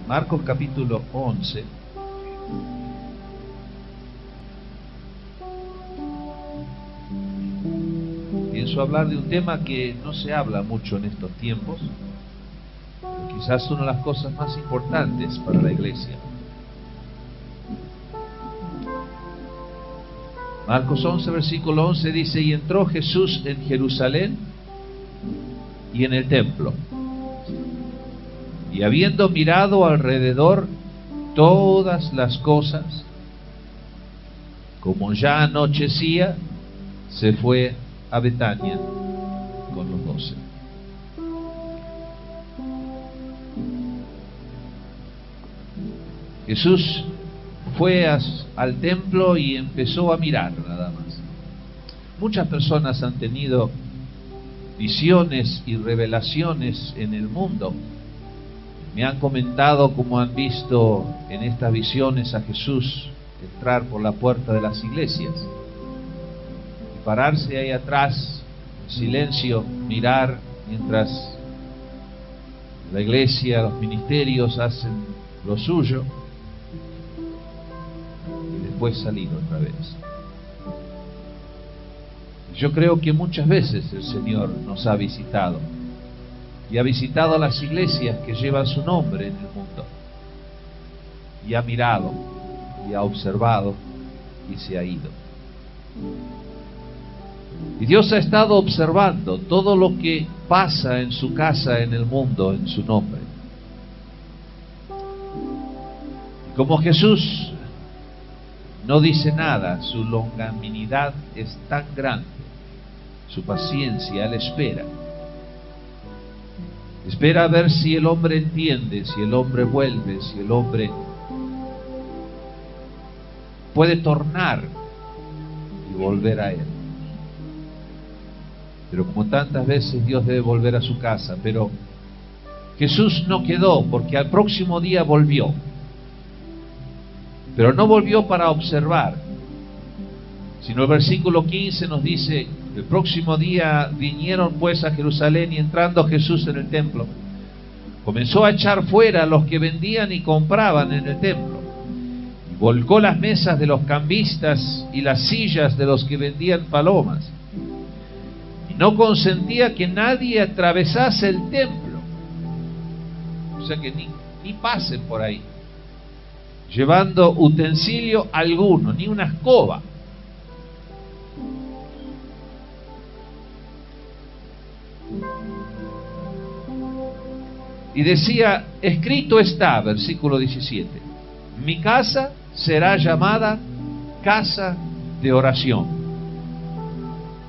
Marcos capítulo 11. Pienso hablar de un tema que no se habla mucho en estos tiempos, pero quizás una de las cosas más importantes para la iglesia. Marcos 11, versículo 11 dice: y entró Jesús en Jerusalén y en el templo, y habiendo mirado alrededor todas las cosas, como ya anochecía, se fue a Betania con los 12. Jesús fue al templo y empezó a mirar nada más. Muchas personas han tenido visiones y revelaciones en el mundo. Me han comentado cómo han visto en estas visiones a Jesús entrar por la puerta de las iglesias y pararse ahí atrás, en silencio, mirar mientras la iglesia, los ministerios hacen lo suyo, y después salir otra vez. Yo creo que muchas veces el Señor nos ha visitado y ha visitado a las iglesias que llevan su nombre en el mundo, y ha mirado y ha observado y se ha ido. Y Dios ha estado observando todo lo que pasa en su casa, en el mundo, en su nombre. Y como Jesús no dice nada, su longanimidad es tan grande, su paciencia, Él espera. Espera a ver si el hombre entiende, si el hombre vuelve, si el hombre puede tornar y volver a Él. Pero como tantas veces Dios debe volver a su casa, pero Jesús no quedó, porque al próximo día volvió. Pero no volvió para observar, sino el versículo 15 nos dice: el próximo día vinieron pues a Jerusalén, y entrando Jesús en el templo, comenzó a echar fuera a los que vendían y compraban en el templo, y volcó las mesas de los cambistas y las sillas de los que vendían palomas, y no consentía que nadie atravesase el templo, o sea que ni pasen por ahí, llevando utensilio alguno, ni una escoba. Y decía: escrito está, versículo 17, mi casa será llamada casa de oración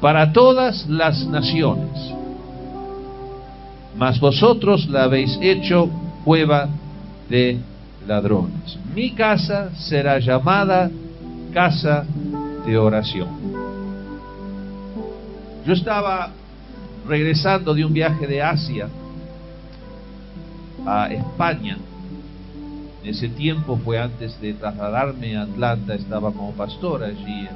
para todas las naciones, mas vosotros la habéis hecho cueva de ladrones. Mi casa será llamada casa de oración. Yo estaba regresando de un viaje de Asia a España. En ese tiempo fue antes de trasladarme a Atlanta, estaba como pastor allí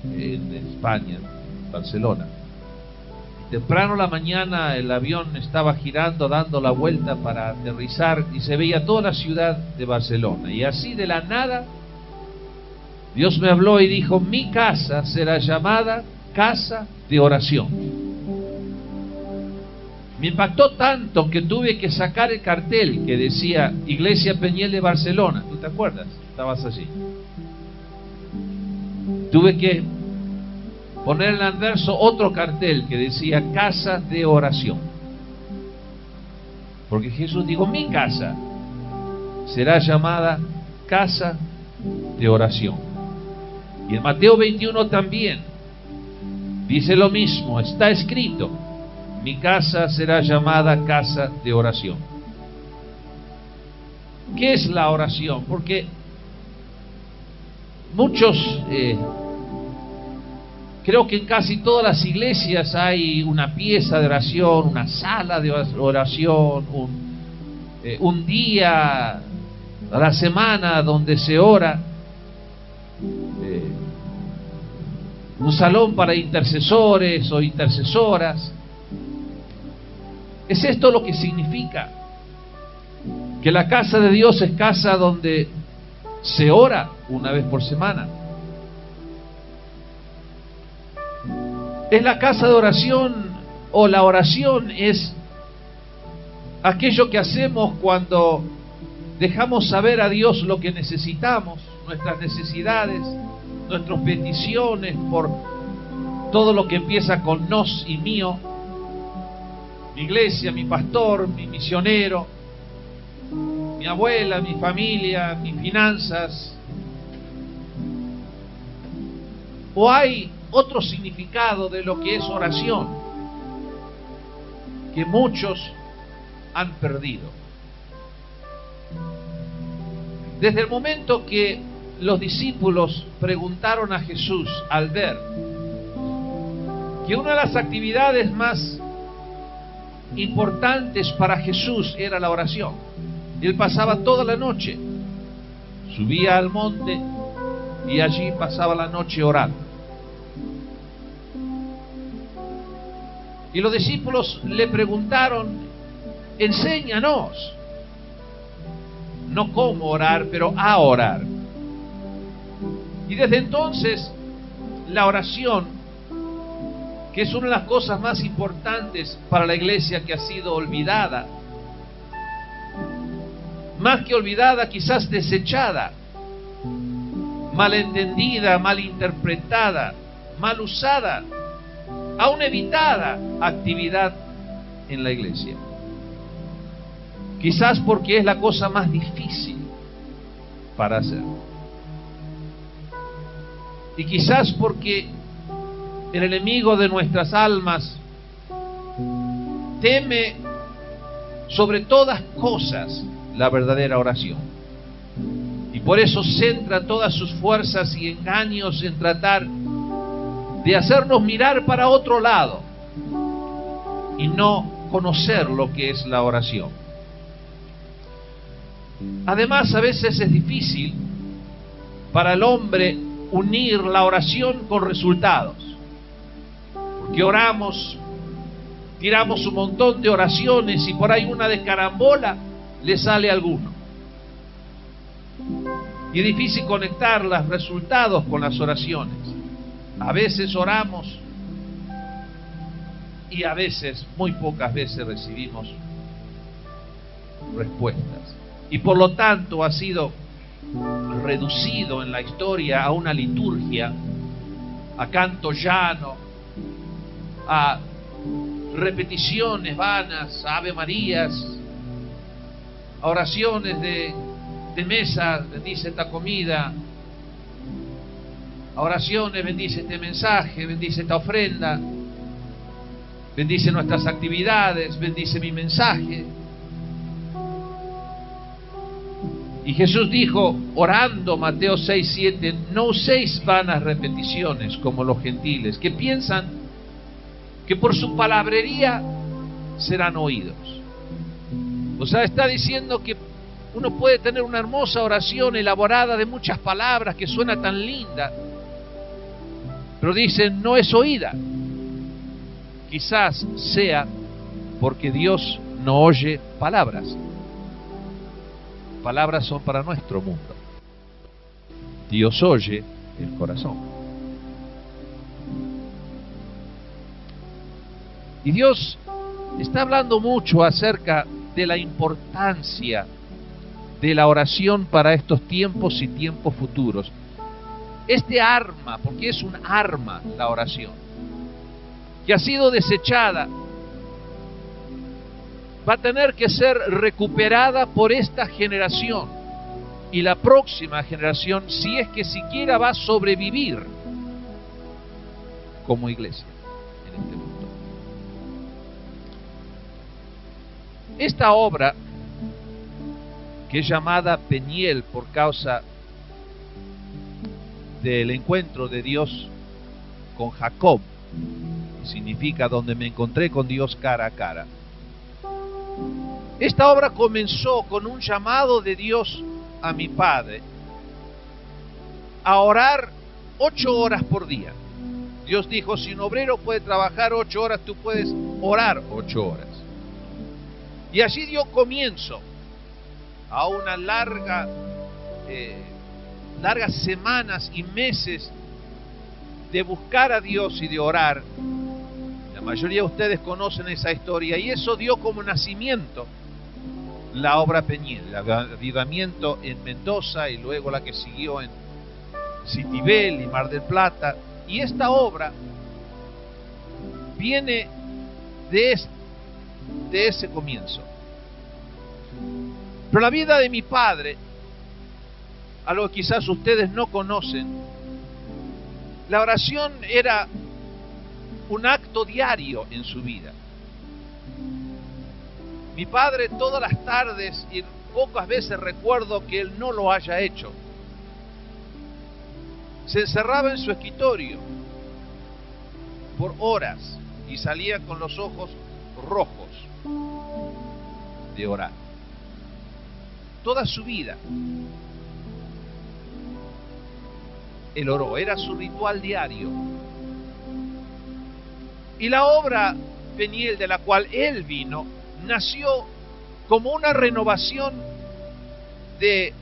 en España, en Barcelona. Temprano la mañana el avión estaba girando, dando la vuelta para aterrizar, y se veía toda la ciudad de Barcelona. Y así de la nada Dios me habló y dijo: mi casa será llamada casa de oración. Me impactó tanto que tuve que sacar el cartel que decía Iglesia Peñiel de Barcelona. ¿Tú te acuerdas? Estabas allí. Tuve que poner en el anverso otro cartel que decía casa de oración, porque Jesús dijo: mi casa será llamada casa de oración. Y en Mateo 21 también dice lo mismo, está escrito: mi casa será llamada casa de oración. ¿Qué es la oración? Porque muchos, creo que en casi todas las iglesias hay una pieza de oración, una sala de oración, un día a la semana donde se ora, un salón para intercesores o intercesoras. ¿Es esto lo que significa? que la casa de Dios es casa donde se ora una vez por semana. Es la casa de oración, o la oración es aquello que hacemos cuando dejamos saber a Dios lo que necesitamos, nuestras necesidades, nuestras peticiones por todo lo que empieza con nos y mío, mi iglesia, mi pastor, mi misionero, mi abuela, mi familia, mis finanzas. ¿O hay otro significado de lo que es oración que muchos han perdido? Desde el momento que los discípulos preguntaron a Jesús al ver que una de las actividades más importantes para Jesús era la oración, él pasaba toda la noche, subía al monte y allí pasaba la noche orando. Y los discípulos le preguntaron: enséñanos, no cómo orar, pero a orar. Y desde entonces la oración, que es una de las cosas más importantes para la iglesia, que ha sido olvidada, más que olvidada, quizás desechada, malentendida, malinterpretada, mal usada, aún evitada actividad en la iglesia. Quizás porque es la cosa más difícil para hacer. Y quizás porque el enemigo de nuestras almas teme sobre todas cosas la verdadera oración. Y por eso centra todas sus fuerzas y engaños en tratar de hacernos mirar para otro lado y no conocer lo que es la oración. Además, a veces es difícil para el hombre unir la oración con resultados, porque oramos, tiramos un montón de oraciones y por ahí una de carambola le sale alguno. Y es difícil conectar los resultados con las oraciones. A veces oramos y a veces, muy pocas veces, recibimos respuestas. Y por lo tanto ha sido reducido en la historia a una liturgia, a canto llano, a repeticiones vanas, a Ave Marías, a oraciones de mesa, bendice esta comida, a oraciones, bendice este mensaje, bendice esta ofrenda, bendice nuestras actividades, bendice mi mensaje. Y Jesús dijo, orando, Mateo 6:7, no uséis vanas repeticiones como los gentiles, que piensan que por su palabrería serán oídos. O sea, está diciendo que uno puede tener una hermosa oración elaborada de muchas palabras que suena tan linda, pero dicen no es oída. Quizás sea porque Dios no oye palabras. Palabras son para nuestro mundo. Dios oye el corazón. Y Dios está hablando mucho acerca de la importancia de la oración para estos tiempos y tiempos futuros. Este arma, porque es un arma la oración, que ha sido desechada, va a tener que ser recuperada por esta generación y la próxima generación, si es que siquiera va a sobrevivir como iglesia en este mundo. Esta obra, que es llamada Peniel por causa del encuentro de Dios con Jacob, que significa donde me encontré con Dios cara a cara. Esta obra comenzó con un llamado de Dios a mi padre a orar 8 horas por día. Dios dijo, si un obrero puede trabajar 8 horas, tú puedes orar 8 horas. Y así dio comienzo a una largas semanas y meses de buscar a Dios y de orar. La mayoría de ustedes conocen esa historia, y eso dio como nacimiento la obra Peñiel, el avivamiento en Mendoza y luego la que siguió en Citibel y Mar del Plata. Y esta obra viene de ese comienzo. Pero la vida de mi padre, algo que quizás ustedes no conocen, la oración era un acto diario en su vida. Mi padre todas las tardes, y pocas veces recuerdo que él no lo haya hecho, se encerraba en su escritorio por horas y salía con los ojos rojos de orar. Toda su vida él oró, era su ritual diario. Y la obra Peñiel, de la cual él vino, nació como una renovación de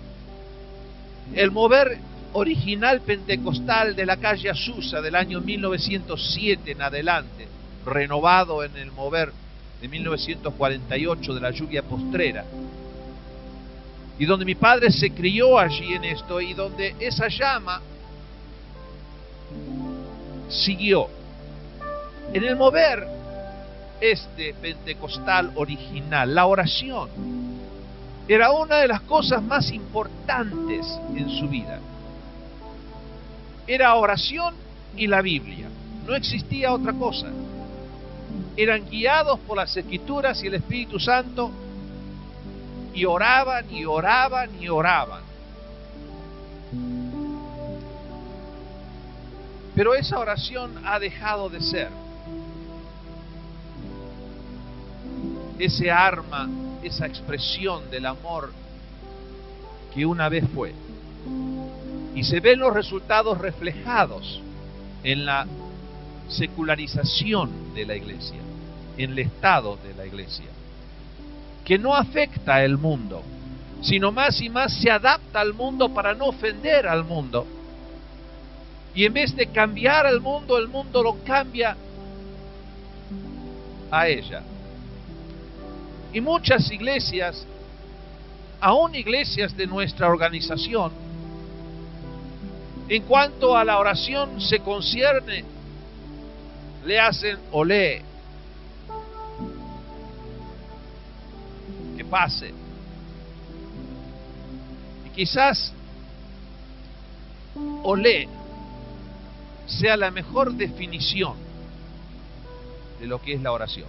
el mover original pentecostal de la calle Azusa del año 1907 en adelante, renovado en el mover de 1948 de la lluvia postrera, y donde mi padre se crió allí en esto, y donde esa llama siguió en el mover pentecostal original. La oración era una de las cosas más importantes en su vida. Era oración y la Biblia, no existía otra cosa. Eran guiados por las Escrituras y el Espíritu Santo, y oraban y oraban y oraban. Pero esa oración ha dejado de ser ese arma, esa expresión del amor que una vez fue. Y se ven los resultados reflejados en la secularización de la iglesia, en el estado de la iglesia, que no afecta al mundo, sino más y más se adapta al mundo para no ofender al mundo. Y en vez de cambiar al mundo, el mundo lo cambia a ella. Y muchas iglesias, aún iglesias de nuestra organización, en cuanto a la oración se concierne, le hacen olé, que pase. Y quizás olé sea la mejor definición de lo que es la oración.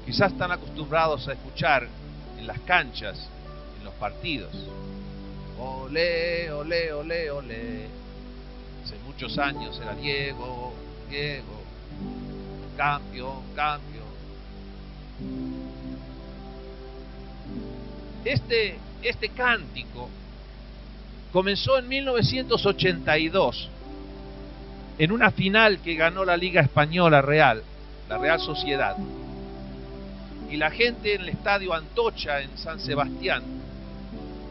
Quizás están acostumbrados a escuchar en las canchas, en los partidos, olé, olé, olé, olé. Hace muchos años era Diego, Diego, cambio, cambio. Este cántico comenzó en 1982 en una final que ganó la Liga Española Real, la Real Sociedad. Y la gente en el estadio Antocha en San Sebastián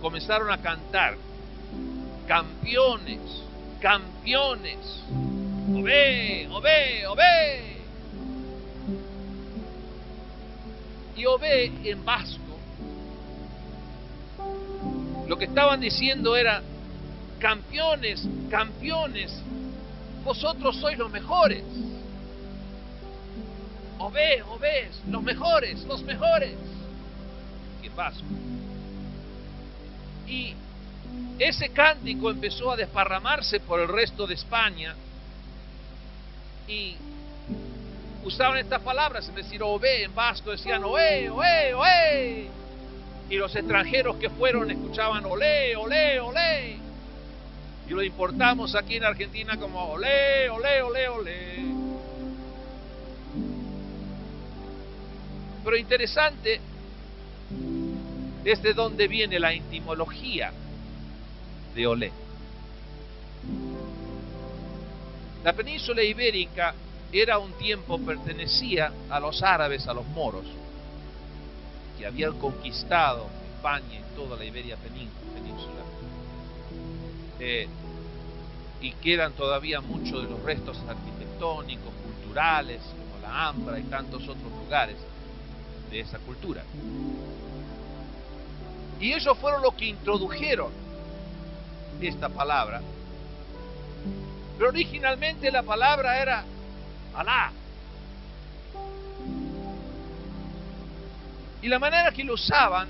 comenzaron a cantar: campeones, campeones, obé, obé, obé. Y obé en vasco, lo que estaban diciendo era: campeones, campeones, vosotros sois los mejores. Obé, obé, los mejores, los mejores. ¿Qué pasó? Y ese cántico empezó a desparramarse por el resto de España, y usaban estas palabras, en decir obé en vasco decían oé, oé, oé. Y los extranjeros que fueron escuchaban olé, olé, olé. Y lo importamos aquí en Argentina como olé, olé, olé, olé. Pero interesante es de dónde viene la etimología de olé. La península ibérica era un tiempo, pertenecía a los árabes, a los moros. que habían conquistado España y toda la Iberia península. Y quedan todavía muchos de los restos arquitectónicos, culturales, como la Alhambra y tantos otros lugares de esa cultura. Y ellos fueron los que introdujeron esta palabra. Pero originalmente la palabra era Alá. Y la manera que lo usaban,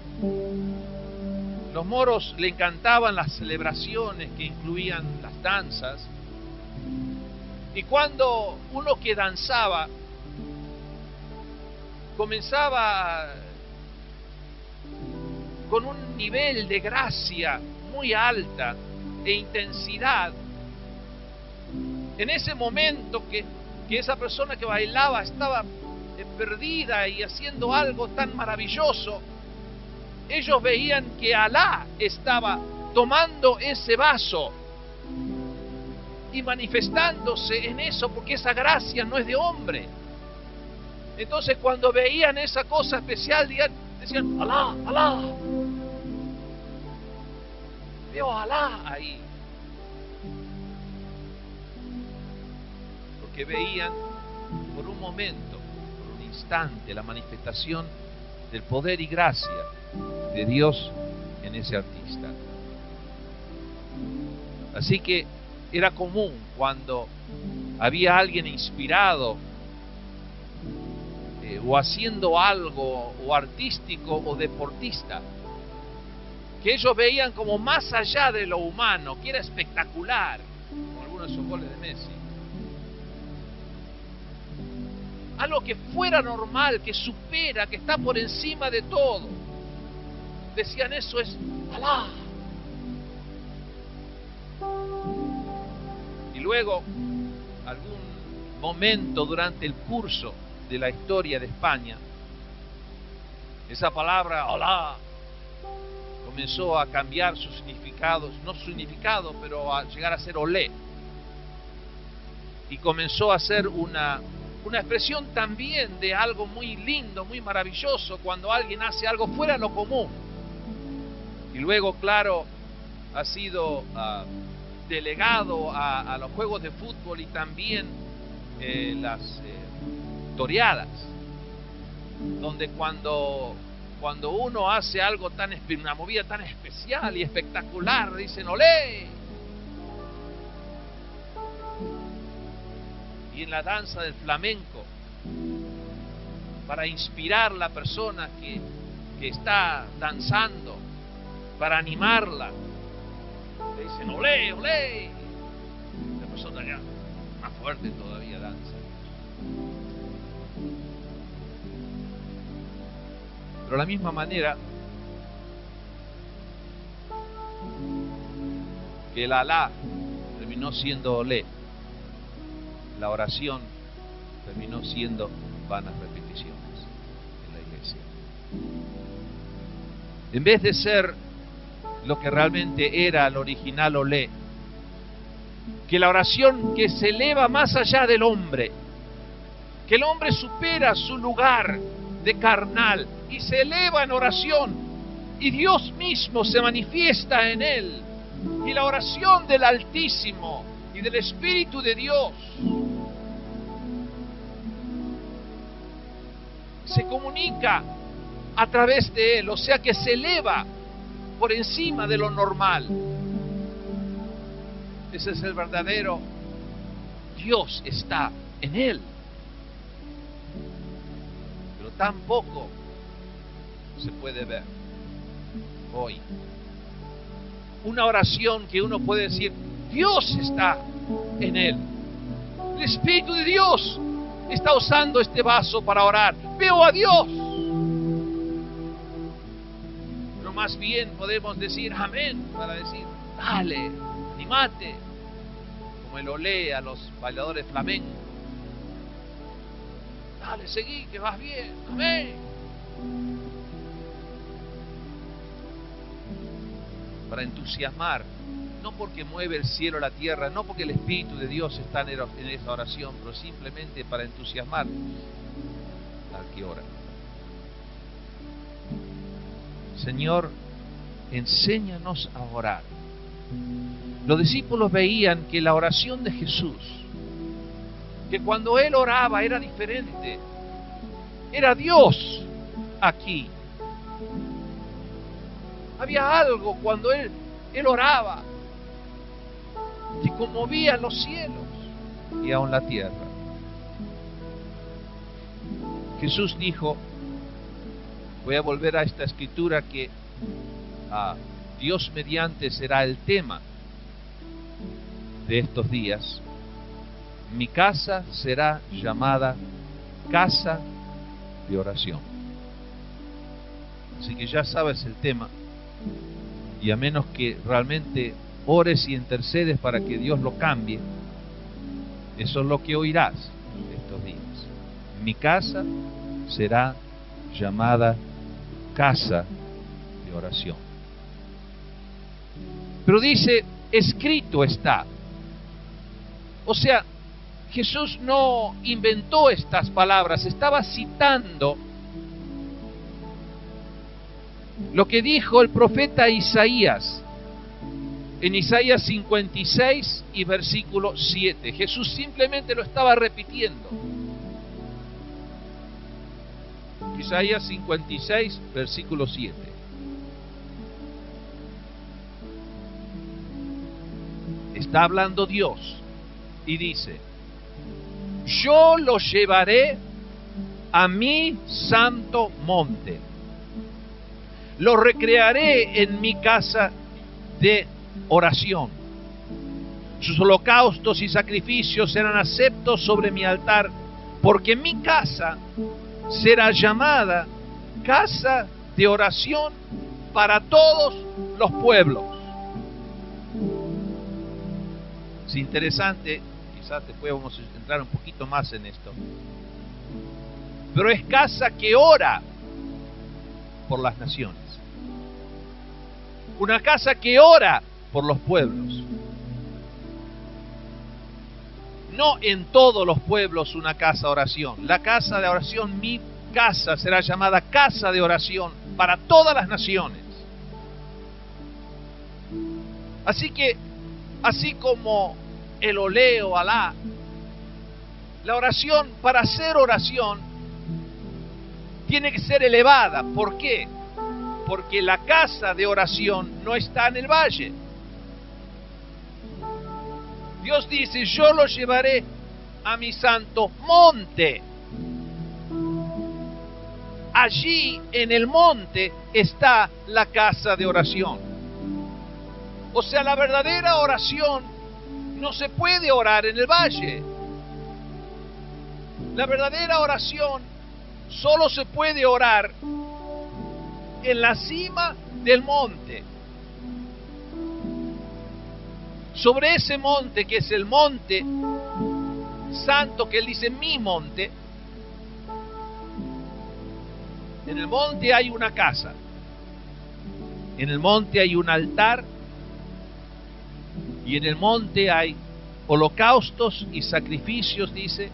los moros le encantaban las celebraciones que incluían las danzas. Y cuando uno que danzaba comenzaba con un nivel de gracia muy alta e intensidad, en ese momento que esa persona que bailaba estaba perdida y haciendo algo tan maravilloso, ellos veían que Alá estaba tomando ese vaso y manifestándose en eso, porque esa gracia no es de hombre. Entonces cuando veían esa cosa especial decían Alá, Alá, veo a Alá ahí, porque veían por un momento, por un instante, la manifestación del poder y gracia de Dios en ese artista. Así que era común cuando había alguien inspirado o haciendo algo o artístico o deportista, que ellos veían como más allá de lo humano, que era espectacular, como algunos de esos goles de Messi. Algo que fuera normal, que supera, que está por encima de todo. Decían, eso es Alá. Y luego, algún momento durante el curso de la historia de España, esa palabra Alá comenzó a cambiar sus significados, no su significado, pero a llegar a ser olé. Y comenzó a ser una expresión también de algo muy lindo, muy maravilloso, cuando alguien hace algo fuera de lo común. Y luego, claro, ha sido delegado a los juegos de fútbol y también las toreadas, donde cuando uno hace algo una movida tan especial y espectacular, dicen ¡olé! Y en la danza del flamenco, para inspirar a la persona que está danzando, para animarla, le dicen ¡olé, olé! La persona ya más fuerte todavía danza. Pero de la misma manera que el Alá terminó siendo olé, la oración terminó siendo vanas repeticiones en la iglesia. En vez de ser lo que realmente era el original olé, que la oración que se eleva más allá del hombre, que el hombre supera su lugar de carnal y se eleva en oración, y Dios mismo se manifiesta en él, y la oración del Altísimo y del Espíritu de Dios se comunica a través de él, o sea que se eleva por encima de lo normal. Ese es el verdadero Dios, está en él. Pero tampoco se puede ver hoy una oración que uno puede decir Dios está en él, el Espíritu de Dios está usando este vaso para orar, veo a Dios. Pero más bien podemos decir amén, para decir dale, animate, como el olé a los bailadores flamencos, dale, seguí que vas bien, amén. Para entusiasmar, no porque mueve el cielo, la tierra, no porque el Espíritu de Dios está en esa oración, pero simplemente para entusiasmar al que ora. Señor, enséñanos a orar. Los discípulos veían que la oración de Jesús, que cuando Él oraba era diferente, era Dios aquí. Había algo cuando Él oraba que conmovía los cielos y aún la tierra. Jesús dijo, voy a volver a esta escritura que Dios mediante será el tema de estos días. Mi casa será llamada casa de oración. Así que ya sabes el tema, y a menos que realmente ores y intercedes para que Dios lo cambie, eso es lo que oirás estos días. Mi casa será llamada casa de oración. Pero dice, escrito está. O sea, Jesús no inventó estas palabras, estaba citando lo que dijo el profeta Isaías en Isaías 56 y versículo 7. Jesús simplemente lo estaba repitiendo. Isaías 56, versículo 7. Está hablando Dios y dice, yo lo llevaré a mi santo monte, lo recrearé en mi casa de oración. Sus holocaustos y sacrificios serán aceptos sobre mi altar, porque mi casa será llamada casa de oración para todos los pueblos. Es interesante, quizás después vamos a entrar un poquito más en esto, pero es casa que ora por las naciones, una casa que ora por los pueblos. No en todos los pueblos una casa de oración. La casa de oración, mi casa, será llamada casa de oración para todas las naciones. Así que, así como el oleo, Alá, la oración, para hacer oración, tiene que ser elevada. ¿Por qué? Porque la casa de oración no está en el valle. Dios dice, yo lo llevaré a mi santo monte. Allí en el monte está la casa de oración. O sea, la verdadera oración no se puede orar en el valle. La verdadera oración solo se puede orar en la cima del monte. Sobre ese monte, que es el monte santo, que él dice mi monte, en el monte hay una casa, en el monte hay un altar, y en el monte hay holocaustos y sacrificios, dice,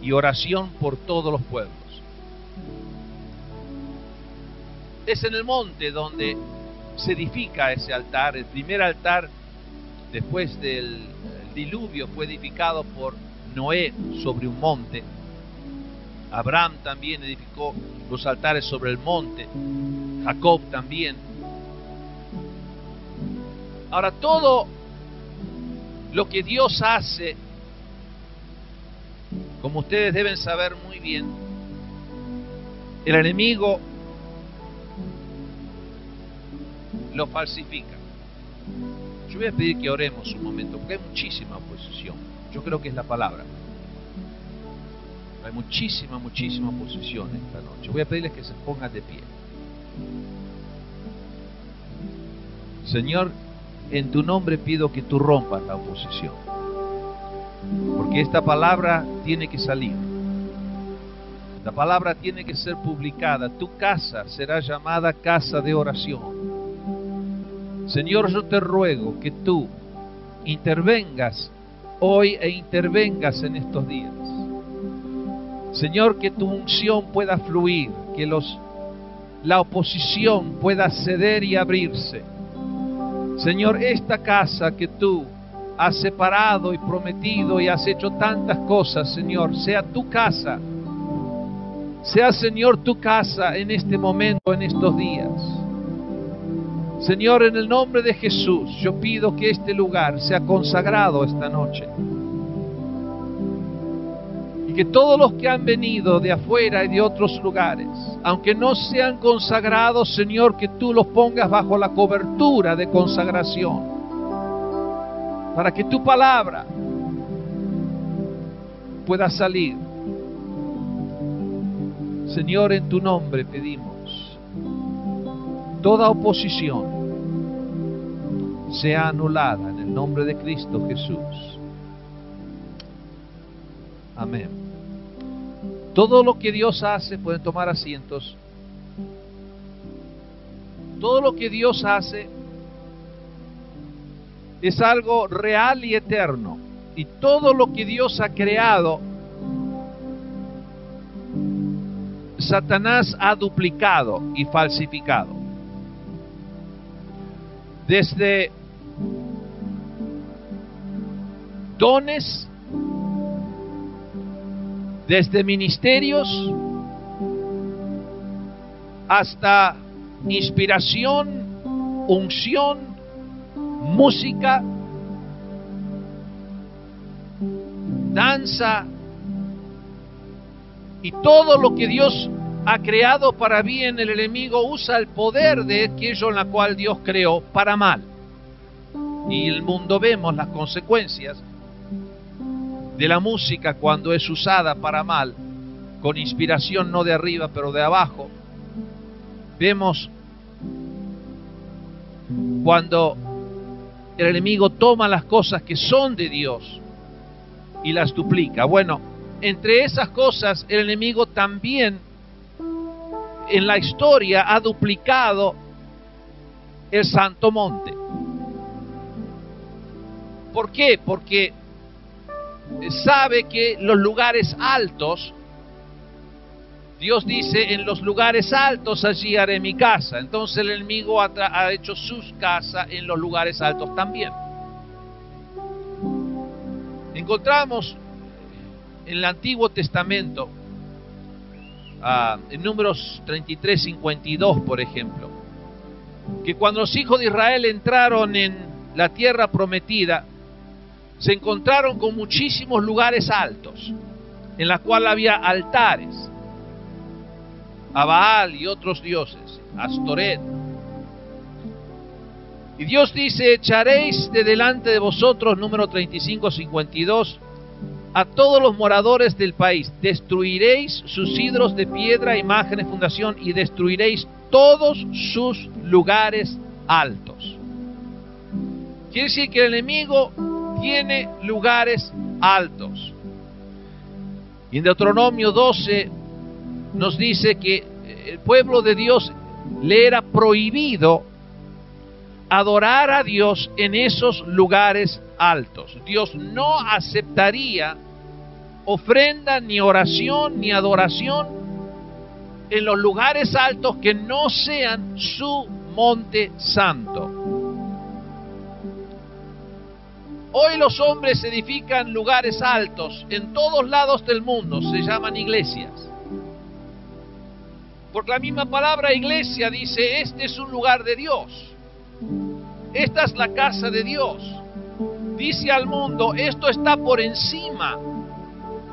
y oración por todos los pueblos. Es en el monte donde se edifica ese altar. El primer altar después del diluvio fue edificado por Noé sobre un monte. Abraham también edificó los altares sobre el monte, Jacob también. Ahora, todo lo que Dios hace, como ustedes deben saber muy bien, el enemigo lo falsifica. Yo voy a pedir que oremos un momento, porque hay muchísima oposición. Yo creo que es la palabra. Hay muchísima oposición esta noche. Voy a pedirles que se pongan de pie. Señor, en tu nombre pido que tú rompas la oposición, porque esta palabra tiene que salir. La palabra tiene que ser publicada. Tu casa será llamada casa de oración. Señor, yo te ruego que tú intervengas hoy e intervengas en estos días. Señor, que tu unción pueda fluir, que los la oposición pueda ceder y abrirse. Señor, esta casa que tú has separado y prometido y has hecho tantas cosas, Señor, sea tu casa. Sea, Señor, tu casa en este momento, en estos días. Señor, en el nombre de Jesús, yo pido que este lugar sea consagrado esta noche. Y que todos los que han venido de afuera y de otros lugares, aunque no sean consagrados, Señor, que tú los pongas bajo la cobertura de consagración, para que tu palabra pueda salir. Señor, en tu nombre pedimos, toda oposición sea anulada en el nombre de Cristo Jesús. Amén. Todo lo que Dios hace, pueden tomar asientos, todo lo que Dios hace es algo real y eterno, y todo lo que Dios ha creado, Satanás ha duplicado y falsificado. Desde dones, desde ministerios, hasta inspiración, unción, música, danza, y todo lo que Dios ha creado para bien, el enemigo usa el poder de aquello en la cual Dios creó para mal. Y en el mundo vemos las consecuencias de la música cuando es usada para mal, con inspiración no de arriba pero de abajo. Vemos cuando el enemigo toma las cosas que son de Dios y las duplica. Bueno, entre esas cosas el enemigo también en la historia ha duplicado el Santo Monte. ¿Por qué? Porque sabe que los lugares altos, Dios dice, en los lugares altos allí haré mi casa. Entonces el enemigo ha hecho sus casas en los lugares altos también. Encontramos en el Antiguo Testamento, en Números 33:52, por ejemplo, que cuando los hijos de Israel entraron en la tierra prometida, se encontraron con muchísimos lugares altos, en la cual había altares a Baal y otros dioses, Astoret. Y Dios dice: echaréis de delante de vosotros, Número 35:52, a todos los moradores del país, destruiréis sus ídolos de piedra, imágenes, fundación, y destruiréis todos sus lugares altos. Quiere decir que el enemigo tiene lugares altos. Y en Deuteronomio 12 nos dice que el pueblo de Dios le era prohibido adorar a Dios en esos lugares altos. Dios no aceptaría ofrenda, ni oración, ni adoración en los lugares altos que no sean su monte santo. Hoy los hombres edifican lugares altos en todos lados del mundo, se llaman iglesias. Porque la misma palabra iglesia dice: este es un lugar de Dios. Esta es la casa de Dios. Dice al mundo: esto está por encima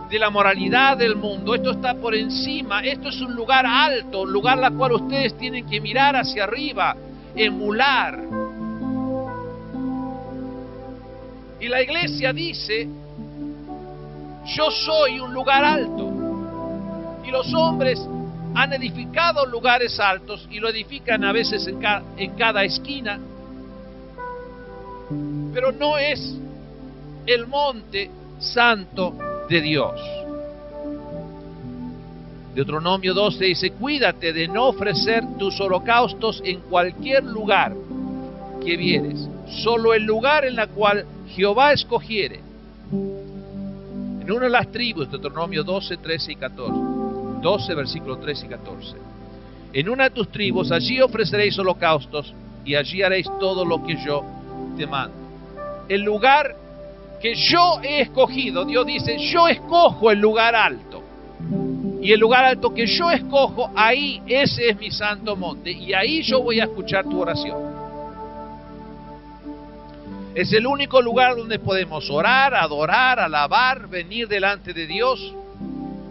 de la moralidad del mundo, esto está por encima, esto es un lugar alto, un lugar al cual ustedes tienen que mirar hacia arriba, emular. Y la iglesia dice: yo soy un lugar alto. Y los hombres han edificado lugares altos y lo edifican a veces en cada esquina, pero no es el monte santo de Dios. Deuteronomio 12 dice: cuídate de no ofrecer tus holocaustos en cualquier lugar que vieres, solo el lugar en la cual Jehová escogiere. En una de las tribus, Deuteronomio 12, 13 y 14. 12, versículos 13 y 14. en una de tus tribus, allí ofreceréis holocaustos y allí haréis todo lo que yo te mando. El lugar que yo he escogido, Dios dice, yo escojo el lugar alto. Y el lugar alto que yo escojo, ahí, ese es mi santo monte. Y ahí yo voy a escuchar tu oración. Es el único lugar donde podemos orar, adorar, alabar, venir delante de Dios,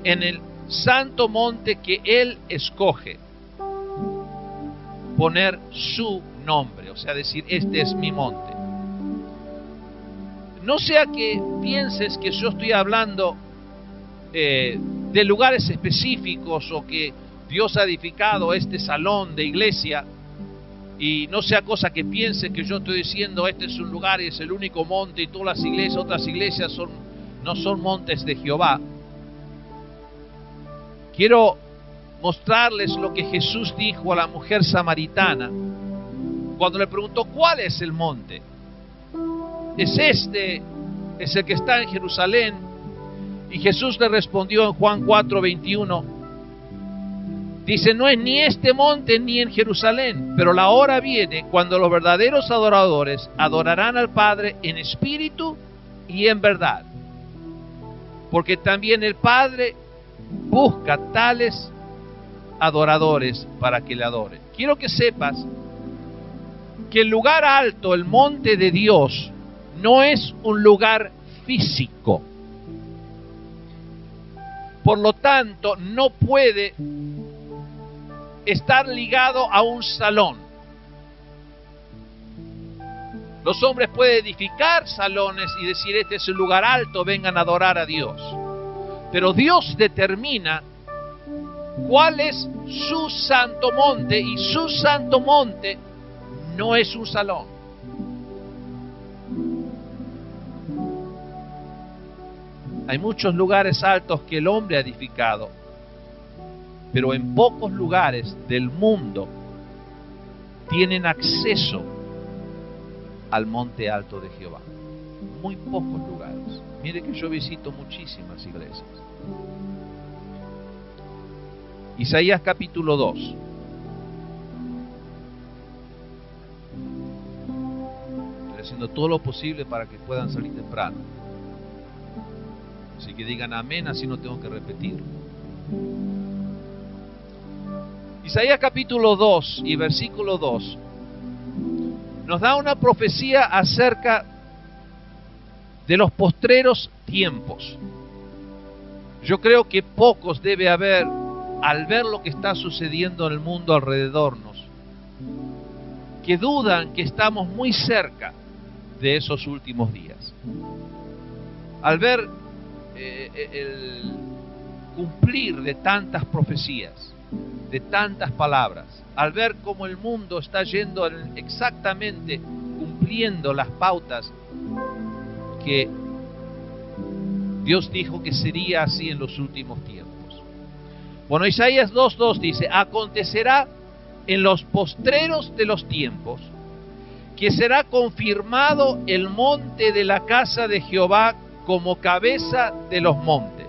en el santo monte que Él escoge. Poner su nombre, o sea, decir, este es mi monte. No sea que pienses que yo estoy hablando de lugares específicos o que Dios ha edificado este salón de iglesia, y no sea cosa que pienses que yo estoy diciendo este es un lugar y es el único monte y todas las iglesias, otras iglesias no son montes de Jehová. Quiero mostrarles lo que Jesús dijo a la mujer samaritana cuando le preguntó ¿cuál es el monte? Es este, es el que está en Jerusalén. Y Jesús le respondió en Juan 4:21, dice, no es ni este monte ni en Jerusalén, pero la hora viene cuando los verdaderos adoradores adorarán al Padre en espíritu y en verdad, porque también el Padre busca tales adoradores para que le adoren. Quiero que sepas que el lugar alto, el monte de Dios, no es un lugar físico. Por lo tanto, no puede estar ligado a un salón. Los hombres pueden edificar salones y decir, este es un lugar alto, vengan a adorar a Dios. Pero Dios determina cuál es su santo monte, y su santo monte no es un salón. Hay muchos lugares altos que el hombre ha edificado, pero en pocos lugares del mundo tienen acceso al monte alto de Jehová. Muy pocos lugares. Mire que yo visito muchísimas iglesias. Isaías capítulo 2. Estoy haciendo todo lo posible para que puedan salir temprano. Así que digan amén, así no tengo que repetirlo. Isaías capítulo 2 y versículo 2 nos da una profecía acerca de los postreros tiempos. Yo creo que pocos debe haber, al ver lo que está sucediendo en el mundo alrededornos, que dudan que estamos muy cerca de esos últimos días. Al ver el cumplir de tantas profecías, de tantas palabras, al ver cómo el mundo está yendo exactamente cumpliendo las pautas que Dios dijo que sería así en los últimos tiempos. Bueno, Isaías 2:2 dice, acontecerá en los postreros de los tiempos que será confirmado el monte de la casa de Jehová como cabeza de los montes.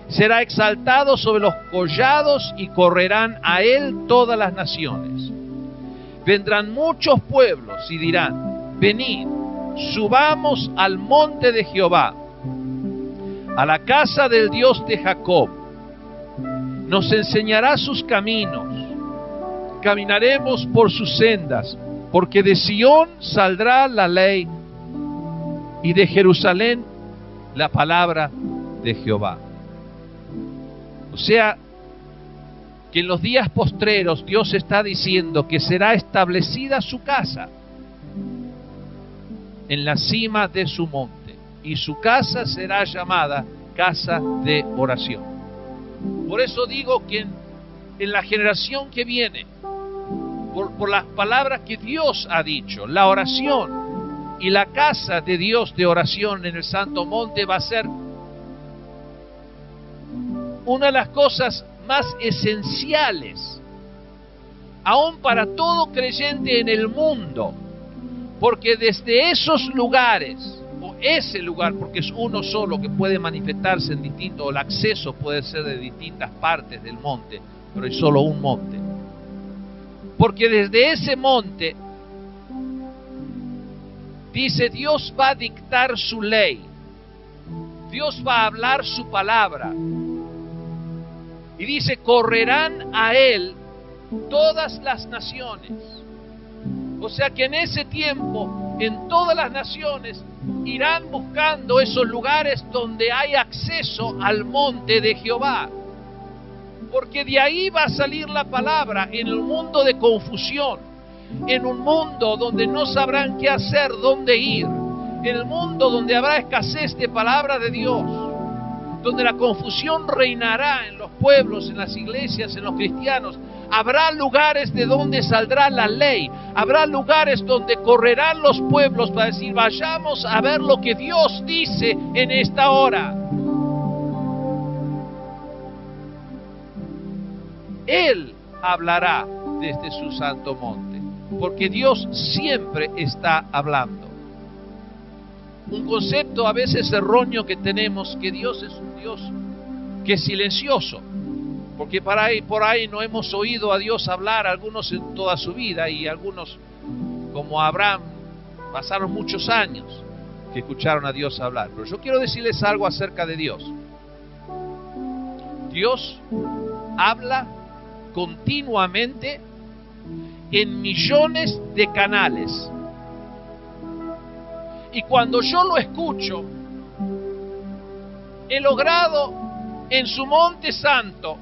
Será exaltado sobre los collados y correrán a él todas las naciones. Vendrán muchos pueblos y dirán, venid, subamos al monte de Jehová, a la casa del Dios de Jacob. Nos enseñará sus caminos, caminaremos por sus sendas, porque de Sión saldrá la ley y de Jerusalén la palabra de Jehová. O sea, que en los días postreros Dios está diciendo que será establecida su casa en la cima de su monte, y su casa será llamada casa de oración. Por eso digo que en la generación que viene, por las palabras que Dios ha dicho, la oración y la casa de Dios de oración en el Santo Monte va a ser una de las cosas más esenciales, aún para todo creyente en el mundo, porque desde esos lugares, o ese lugar, porque es uno solo que puede manifestarse en distintos, o el acceso puede ser de distintas partes del monte, pero hay solo un monte. Porque desde ese monte, dice, Dios va a dictar su ley. Dios va a hablar su palabra. Y dice, correrán a Él todas las naciones. O sea que en ese tiempo, en todas las naciones, irán buscando esos lugares donde hay acceso al monte de Jehová. Porque de ahí va a salir la palabra en el mundo de confusión, en un mundo donde no sabrán qué hacer, dónde ir, en el mundo donde habrá escasez de palabra de Dios, donde la confusión reinará en los pueblos, en las iglesias, en los cristianos. Habrá lugares de donde saldrá la ley, habrá lugares donde correrán los pueblos para decir, vayamos a ver lo que Dios dice en esta hora. Él hablará desde su santo monte, porque Dios siempre está hablando. Un concepto a veces erróneo que tenemos, que Dios es un Dios que es silencioso, porque por ahí no hemos oído a Dios hablar, algunos en toda su vida, y algunos, como Abraham, pasaron muchos años que escucharon a Dios hablar. Pero yo quiero decirles algo acerca de Dios. Dios habla continuamente en millones de canales. Y cuando yo lo escucho, he logrado en su monte santo,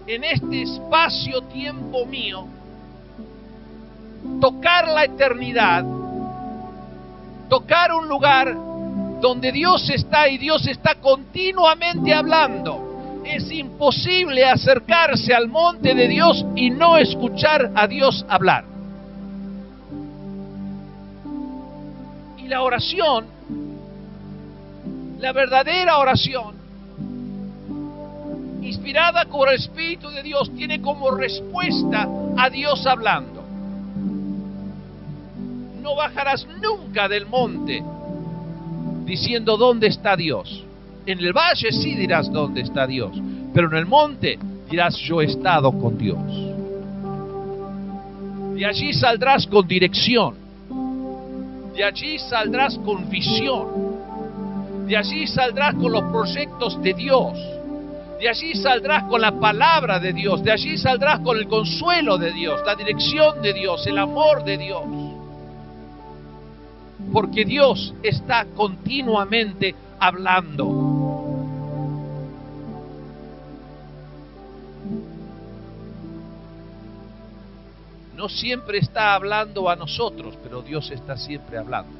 en este espacio-tiempo mío, tocar la eternidad, tocar un lugar donde Dios está y Dios está continuamente hablando. Es imposible acercarse al monte de Dios y no escuchar a Dios hablar. Y la oración, la verdadera oración, inspirada por el Espíritu de Dios, tiene como respuesta a Dios hablando. No bajarás nunca del monte diciendo ¿dónde está Dios? En el valle sí dirás ¿dónde está Dios? Pero en el monte dirás yo he estado con Dios. De allí saldrás con dirección. De allí saldrás con visión. De allí saldrás con los proyectos de Dios. De allí saldrás con la palabra de Dios. De allí saldrás con el consuelo de Dios, la dirección de Dios, el amor de Dios. Porque Dios está continuamente hablando. No siempre está hablando a nosotros, pero Dios está siempre hablando.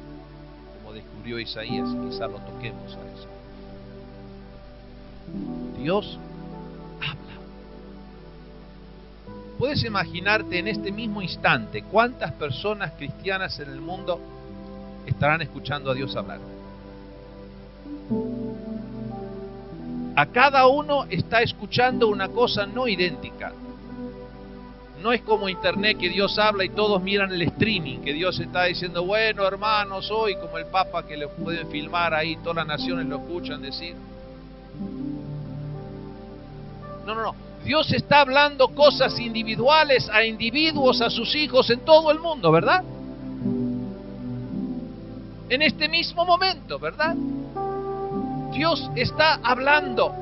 Como descubrió Isaías, quizás lo toquemos a eso. Dios habla. ¿Puedes imaginarte en este mismo instante cuántas personas cristianas en el mundo estarán escuchando a Dios hablar? A cada uno está escuchando una cosa no idéntica. No es como internet que Dios habla y todos miran el streaming, que Dios está diciendo, bueno hermanos, hoy como el Papa que lo pueden filmar ahí, todas las naciones lo escuchan decir. No. Dios está hablando cosas individuales a individuos, a sus hijos en todo el mundo, ¿verdad? En este mismo momento, ¿verdad? Dios está hablando,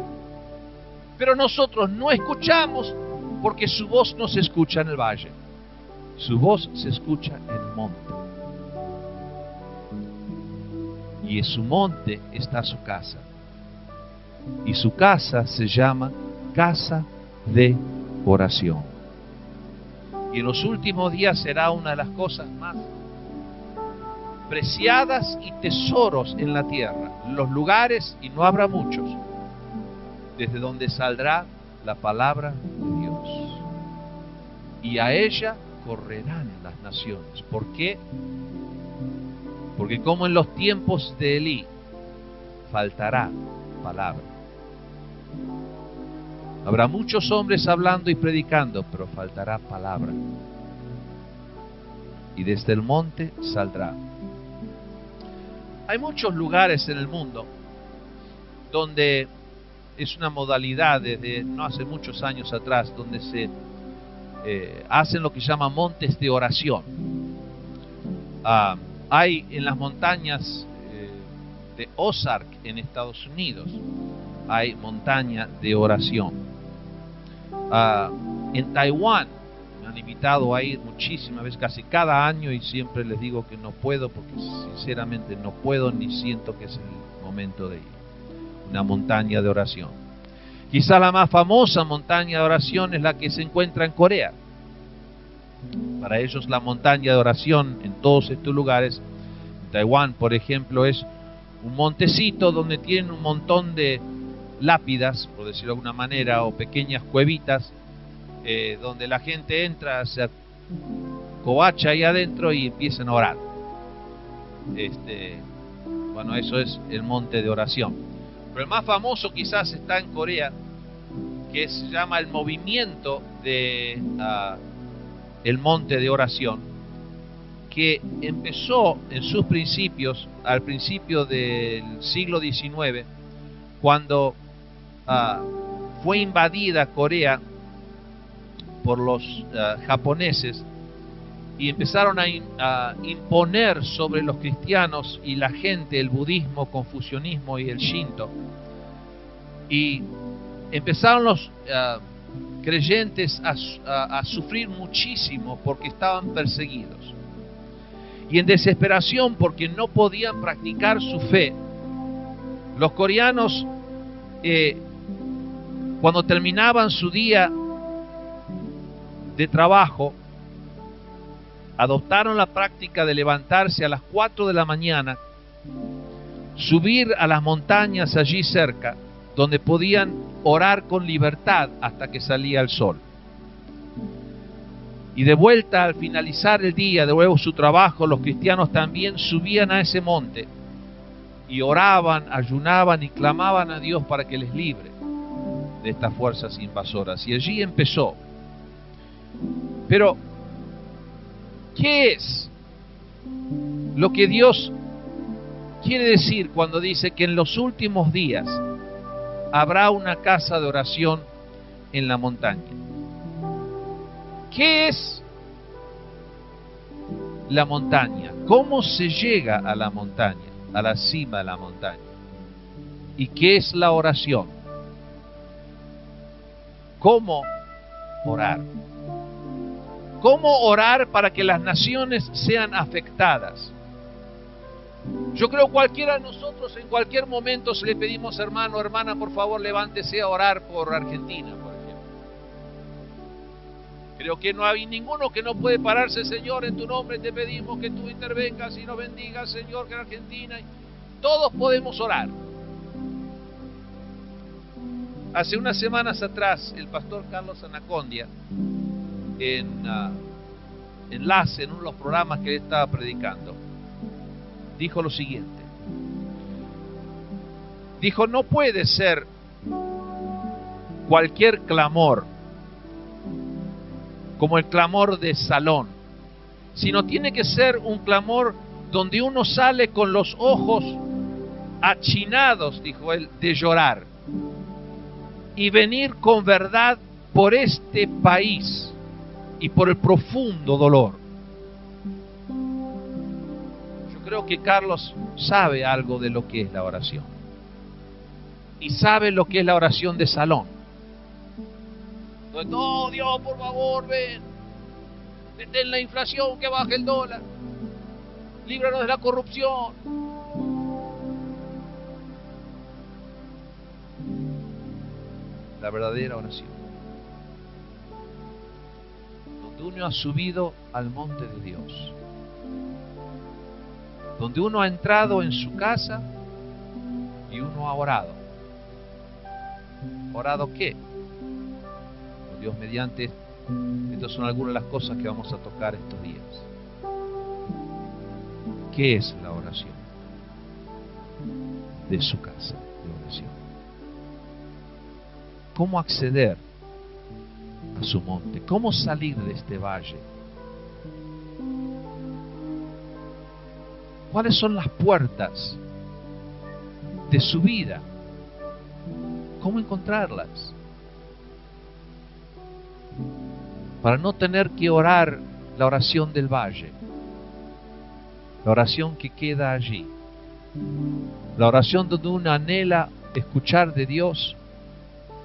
pero nosotros no escuchamos porque su voz no se escucha en el valle. Su voz se escucha en el monte. Y en su monte está su casa. Y su casa se llama casa de oración. Y en los últimos días será una de las cosas más preciadas y tesoros en la tierra, los lugares, y no habrá muchos, desde donde saldrá la palabra de Dios. Y a ella correrán las naciones. ¿Por qué? Porque como en los tiempos de Elí, faltará palabra. Habrá muchos hombres hablando y predicando, pero faltará palabra. Y desde el monte saldrá. Hay muchos lugares en el mundo donde es una modalidad desde no hace muchos años atrás, donde se hacen lo que llaman montes de oración. Hay en las montañas de Ozark en Estados Unidos, hay montaña de oración. En Taiwán me han invitado a ir muchísimas veces, casi cada año, y siempre les digo que no puedo, porque sinceramente no puedo ni siento que es el momento de ir. Una montaña de oración. Quizá la más famosa montaña de oración es la que se encuentra en Corea. Para ellos la montaña de oración en todos estos lugares, en Taiwán por ejemplo, es un montecito donde tienen un montón de lápidas, por decirlo de alguna manera, o pequeñas cuevitas, donde la gente entra, se covacha ahí adentro y empiezan a orar. Bueno, eso es el monte de oración. Pero el más famoso quizás está en Corea, que se llama el movimiento de el monte de oración, que empezó en sus principios, al principio del siglo XIX, cuando fue invadida Corea por los japoneses y empezaron a imponer sobre los cristianos y la gente el budismo, confucianismo y el shinto, y empezaron los creyentes a sufrir muchísimo porque estaban perseguidos, y en desesperación porque no podían practicar su fe, los coreanos cuando terminaban su día de trabajo, adoptaron la práctica de levantarse a las 4 de la mañana, subir a las montañas allí cerca, donde podían orar con libertad hasta que salía el sol. Y de vuelta, al finalizar el día, de nuevo su trabajo, los cristianos también subían a ese monte y oraban, ayunaban y clamaban a Dios para que les libre de estas fuerzas invasoras. Y allí empezó. Pero, ¿qué es lo que Dios quiere decir cuando dice que en los últimos días habrá una casa de oración en la montaña? ¿Qué es la montaña? ¿Cómo se llega a la montaña, a la cima de la montaña? ¿Y qué es la oración? ¿Cómo orar? ¿Cómo orar para que las naciones sean afectadas? Yo creo cualquiera de nosotros en cualquier momento, si le pedimos, hermano, hermana, por favor levántese a orar por Argentina, por ejemplo. Creo que no hay ninguno que no puede pararse. Señor, en tu nombre te pedimos que tú intervengas y nos bendigas, Señor, que en Argentina. Todos podemos orar. Hace unas semanas atrás, el pastor Carlos Anacondia, en Enlace, en uno de los programas que él estaba predicando, dijo lo siguiente. Dijo: no puede ser cualquier clamor como el clamor de salón, sino tiene que ser un clamor donde uno sale con los ojos achinados, dijo él, de llorar, y venir con verdad por este país y por el profundo dolor. Yo creo que Carlos sabe algo de lo que es la oración, y sabe lo que es la oración de salón. Entonces, oh Dios, por favor, ven, detén la inflación, que baje el dólar, líbranos de la corrupción. La verdadera oración, donde uno ha subido al monte de Dios, donde uno ha entrado en su casa y uno ha orado. ¿Orado qué? Oh, Dios mediante, estas son algunas de las cosas que vamos a tocar estos días. ¿Qué es la oración? De su casa de oración. ¿Cómo acceder a su monte? ¿Cómo salir de este valle? ¿Cuáles son las puertas de su vida? ¿Cómo encontrarlas? para no tener que orar la oración del valle, la oración que queda allí, la oración donde uno anhela escuchar de Dios,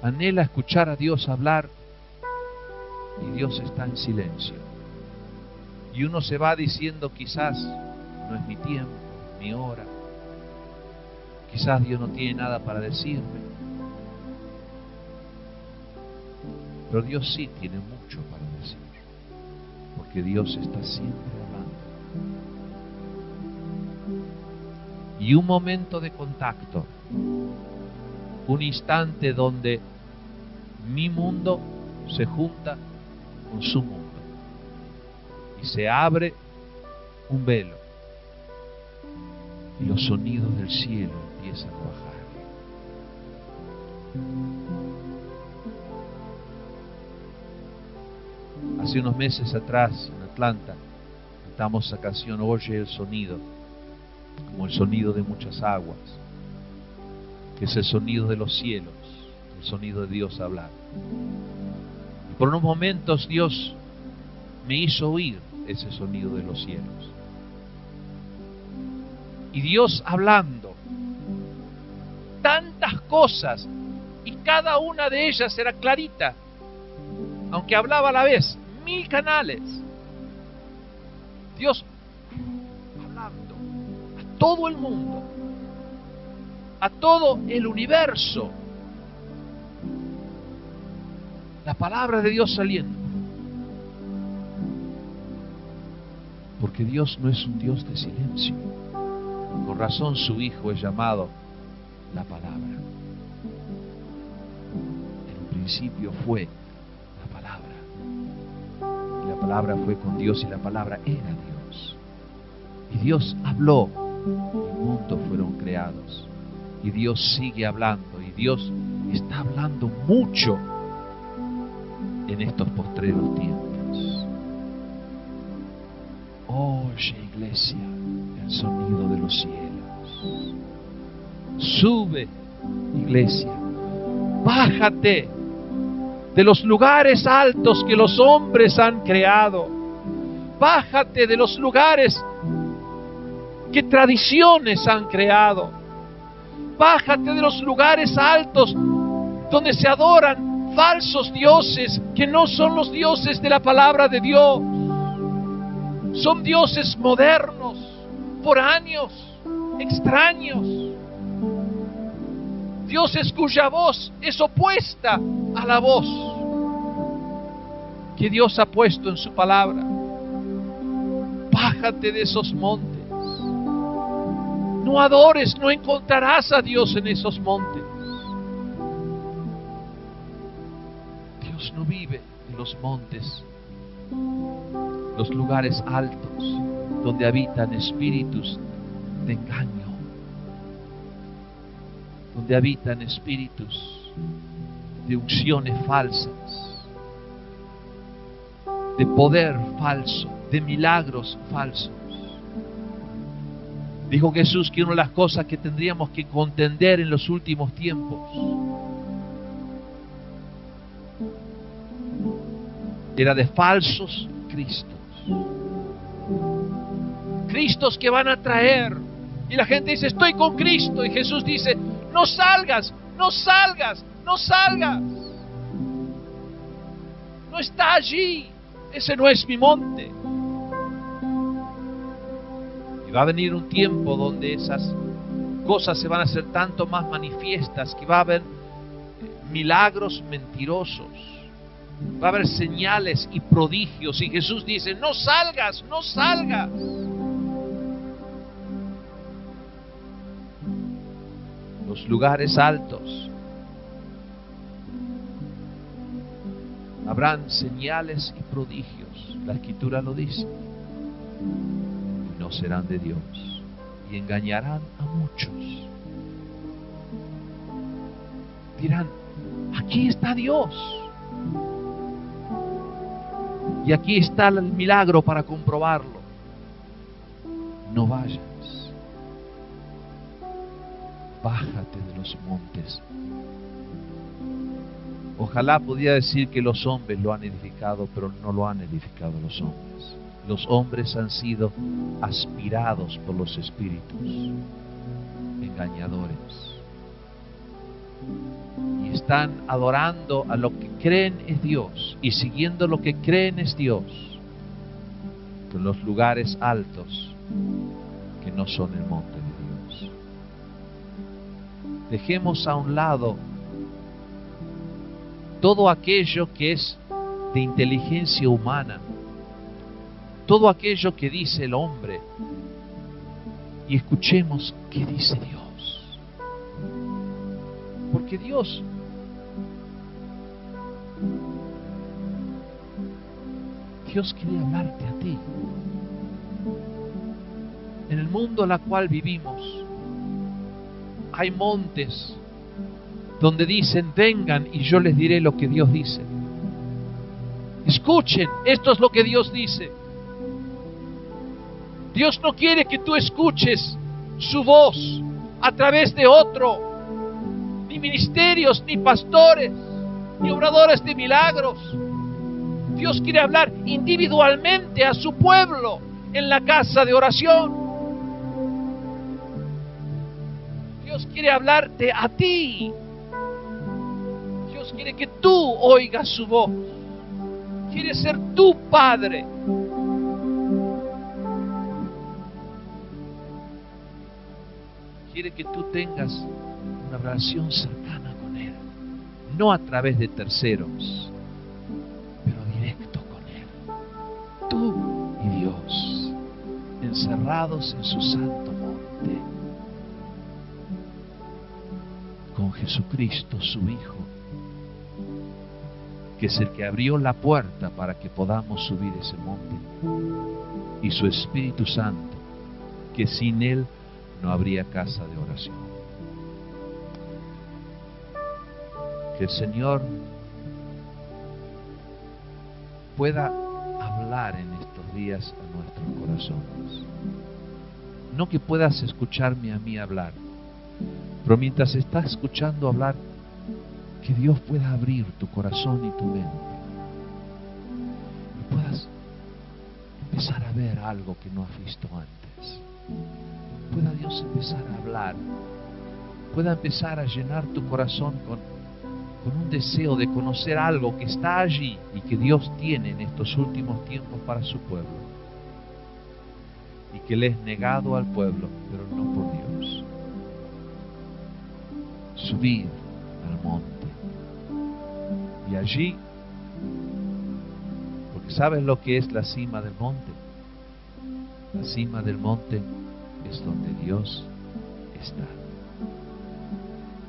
anhela escuchar a Dios hablar y Dios está en silencio. Y uno se va diciendo, quizás no es mi tiempo, mi hora, quizás Dios no tiene nada para decirme. Pero Dios sí tiene mucho para decir, porque Dios está siempre hablando. Y un momento de contacto, un instante donde mi mundo se junta con su mundo y se abre un velo y los sonidos del cielo empiezan a bajar. Hace unos meses atrás en Atlanta cantamos esa canción Oye el sonido, como el sonido de muchas aguas, que es el sonido de los cielos, el sonido de Dios hablar. Y por unos momentos Dios me hizo oír ese sonido de los cielos. Y Dios hablando tantas cosas, y cada una de ellas era clarita, aunque hablaba a la vez 1000 canales. Dios hablando a todo el mundo, a todo el universo, la palabra de Dios saliendo. Porque Dios no es un Dios de silencio. Con razón su Hijo es llamado la palabra. En un principio fue la palabra. Y la palabra fue con Dios y la palabra era Dios. Y Dios habló y mundos fueron creados. Y Dios sigue hablando. Y Dios está hablando mucho en estos postreros tiempos. Oye, iglesia, el sonido de los cielos. Sube, iglesia. Bájate de los lugares altos que los hombres han creado. Bájate de los lugares que tradiciones han creado. Bájate de los lugares altos donde se adoran falsos dioses que no son los dioses de la palabra de Dios. Son dioses modernos, foráneos, extraños. Dioses cuya voz es opuesta a la voz que Dios ha puesto en su palabra. Bájate de esos montes. No adores, no encontrarás a Dios en esos montes. Dios no vive en los montes, los lugares altos donde habitan espíritus de engaño, donde habitan espíritus de unciones falsas, de poder falso, de milagros falsos. Dijo Jesús que una de las cosas que tendríamos que contender en los últimos tiempos era de falsos cristos. Cristos que van a traer. Y la gente dice, estoy con Cristo. Y Jesús dice, no salgas, no salgas, no salgas. No está allí. Ese no es mi monte. Y va a venir un tiempo donde esas cosas se van a hacer tanto más manifiestas, que va a haber milagros mentirosos. Va a haber señales y prodigios. Y Jesús dice, no salgas, no salgas. Los lugares altos habrán señales y prodigios. La Escritura lo dice. Y no serán de Dios. Y engañarán a muchos. Dirán, aquí está Dios. Y aquí está el milagro para comprobarlo. No vayas. Bájate de los montes. Ojalá pudiera decir que los hombres lo han edificado, pero no lo han edificado los hombres. Los hombres han sido aspirados por los espíritus engañadores. Y están adorando a lo que creen es Dios y siguiendo lo que creen es Dios, en los lugares altos que no son el monte de Dios. Dejemos a un lado todo aquello que es de inteligencia humana, todo aquello que dice el hombre, y escuchemos qué dice Dios. Porque Dios quiere hablarte a ti. En el mundo en el cual vivimos hay montes donde dicen: vengan y yo les diré lo que Dios dice. Escuchen, esto es lo que Dios dice. Dios no quiere que tú escuches su voz a través de otro, ni ministerios, ni pastores, ni obradores de milagros. Dios quiere hablar individualmente a su pueblo en la casa de oración. Dios quiere hablarte a ti. Dios quiere que tú oigas su voz. Quiere ser tu Padre. Quiere que tú tengas una relación cercana con Él, no a través de terceros, pero directo con Él. Tú y Dios, encerrados en su santo monte, con Jesucristo, su Hijo, que es el que abrió la puerta para que podamos subir ese monte, y su Espíritu Santo, que sin Él no habría casa de oración. Que el Señor pueda hablar en estos días a nuestros corazones. No que puedas escucharme a mí hablar, pero mientras estás escuchando hablar, que Dios pueda abrir tu corazón y tu mente, y puedas empezar a ver algo que no has visto antes. Pueda Dios empezar a hablar, pueda empezar a llenar tu corazón con un deseo de conocer algo que está allí y que Dios tiene en estos últimos tiempos para su pueblo, y que le es negado al pueblo, pero no por Dios. Subir al monte, y allí, porque ¿sabes lo que es la cima del monte? La cima del monte es donde Dios está.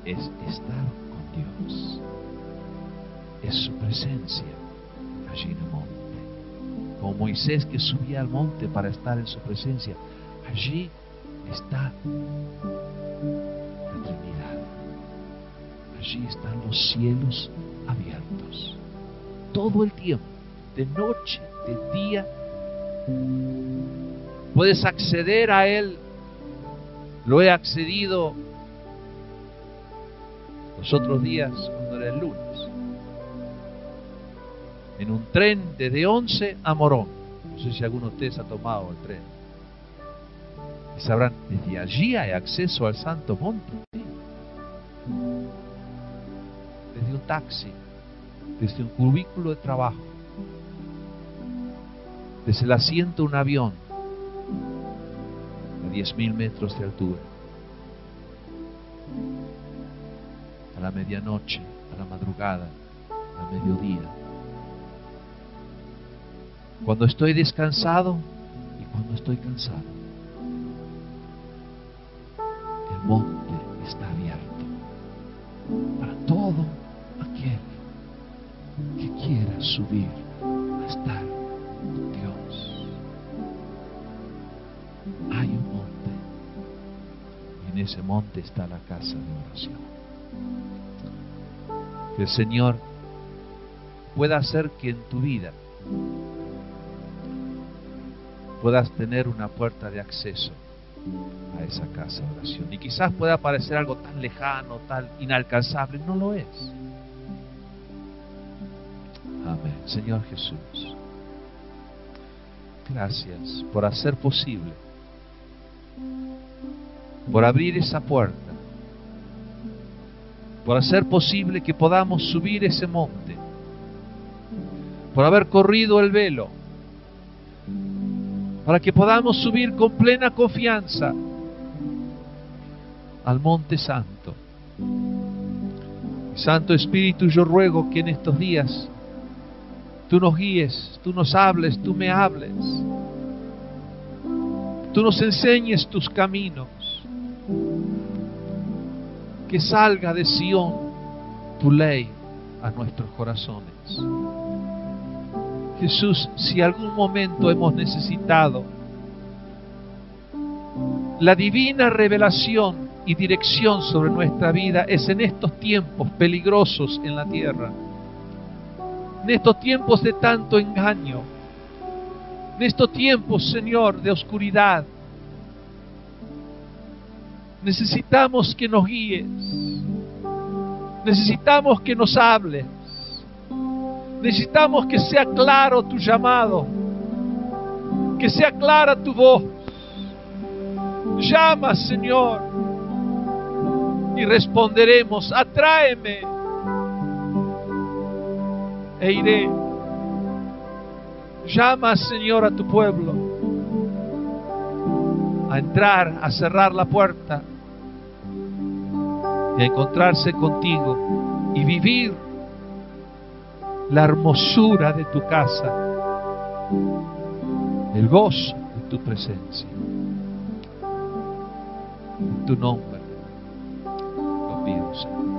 Es estar con Dios. Es su presencia allí en el monte. Como Moisés, que subía al monte para estar en su presencia, allí está la Trinidad. Allí están los cielos abiertos. Todo el tiempo, de noche, de día, puedes acceder a Él. Lo he accedido los otros días, cuando era el lunes, en un tren desde Once a Morón. No sé si alguno de ustedes ha tomado el tren. Y sabrán, desde allí hay acceso al Santo Monte. Desde un taxi, desde un cubículo de trabajo, desde el asiento de un avión, a 10.000 metros de altura, a la medianoche, a la madrugada, al mediodía, cuando estoy descansado y cuando estoy cansado. El monte está abierto para todo aquel que quiera subir a estar con Dios. Hay un monte, y en ese monte está la casa de oración. Que el Señor pueda hacer que en tu vida puedas tener una puerta de acceso a esa casa de oración. Y quizás pueda parecer algo tan lejano, tan inalcanzable. No lo es. Amén. Señor Jesús, gracias por hacer posible, por abrir esa puerta, por hacer posible que podamos subir ese monte, por haber corrido el velo, para que podamos subir con plena confianza al Monte Santo. Santo Espíritu, yo ruego que en estos días tú nos guíes, tú nos hables, tú me hables, tú nos enseñes tus caminos, que salga de Sión tu ley a nuestros corazones. Jesús, si algún momento hemos necesitado la divina revelación y dirección sobre nuestra vida, es en estos tiempos peligrosos en la tierra, en estos tiempos de tanto engaño, en estos tiempos, Señor, de oscuridad. Necesitamos que nos guíes, necesitamos que nos hables, necesitamos que sea claro tu llamado, que sea clara tu voz. Llama, Señor, y responderemos: atráeme e iré. Llama, Señor, a tu pueblo a entrar, a cerrar la puerta y a encontrarse contigo y vivir la hermosura de tu casa, el gozo de tu presencia. En tu nombre lo pido, Señor.